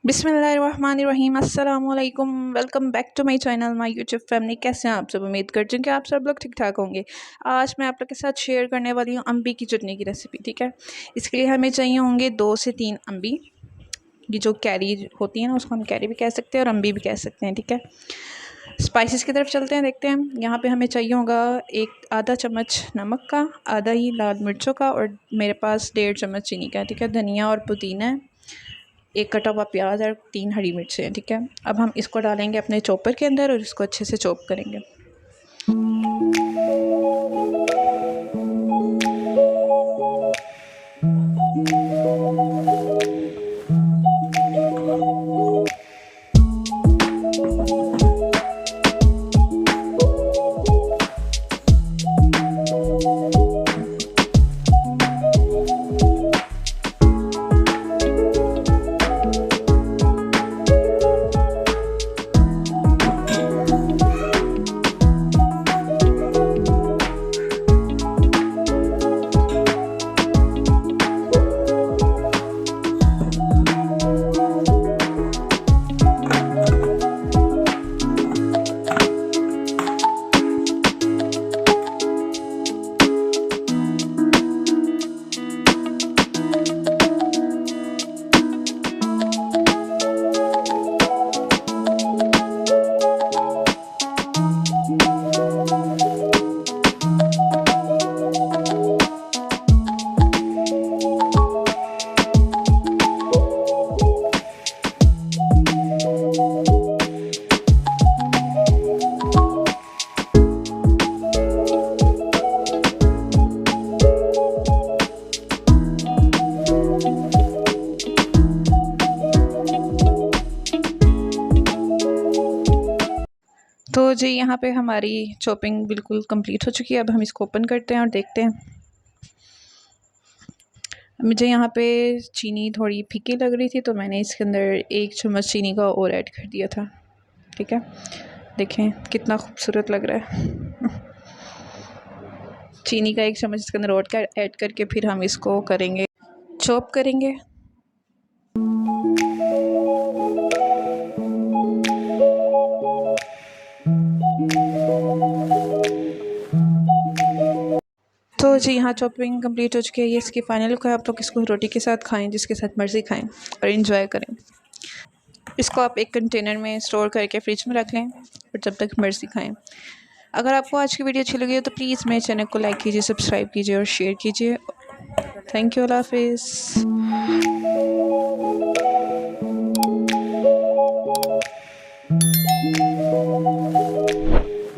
बिस्मिल्लाहिर्रहमानिर्रहीम अस्सलामुअलैकुम। Welcome back to my channel my YouTube family. कैसे हैं आप सब? उम्मीद करती हूँ कि आप सब लोग ठीक ठाक होंगे। आज मैं आप लोग के साथ शेयर करने वाली हूँ अम्बी की चटनी की रेसिपी। ठीक है, इसके लिए हमें चाहिए होंगे 2 से 3 अम्बी। ये जो कैरी होती है ना, उसको हम कैरी भी कह सकते हैं और अम्बी भी कह सकते हैं। ठीक है, स्पाइसेस की तरफ चलते हैं, देखते हैं। यहाँ पे हमें चाहिए होगा आधा चम्मच नमक का, आधा ही लाल मिर्चों का, और मेरे पास 1.5 चम्मच चीनी का है। ठीक है, धनिया और पुदीना है, 1 कटा हुआ प्याज और 3 हरी मिर्चें हैं। ठीक है, अब हम इसको डालेंगे अपने चॉपर के अंदर और इसको अच्छे से चॉप करेंगे। तो जी, यहाँ पे हमारी चॉपिंग बिल्कुल कंप्लीट हो चुकी है। अब हम इसको ओपन करते हैं और देखते हैं। मुझे यहाँ पे चीनी थोड़ी फीकी लग रही थी, तो मैंने इसके अंदर 1 चम्मच चीनी का और ऐड कर दिया था। ठीक है, देखें कितना खूबसूरत लग रहा है। चीनी का 1 चम्मच इसके अंदर और ऐड करके फिर हम इसको करेंगे, चॉप करेंगे। तो जी, यहाँ चॉपिंग कंप्लीट हो चुकी है। ये इसकी फाइनल लुक है। आप लोग इसको रोटी के साथ खाएं, जिसके साथ मर्ज़ी खाएं और इन्जॉय करें। इसको आप एक कंटेनर में स्टोर करके फ्रिज में रख लें और जब तक मर्ज़ी खाएं। अगर आपको आज की वीडियो अच्छी लगी हो तो प्लीज़ मेरे चैनल को लाइक कीजिए, सब्सक्राइब कीजिए और शेयर कीजिए। थैंक यू, अल्लाह हाफिज़।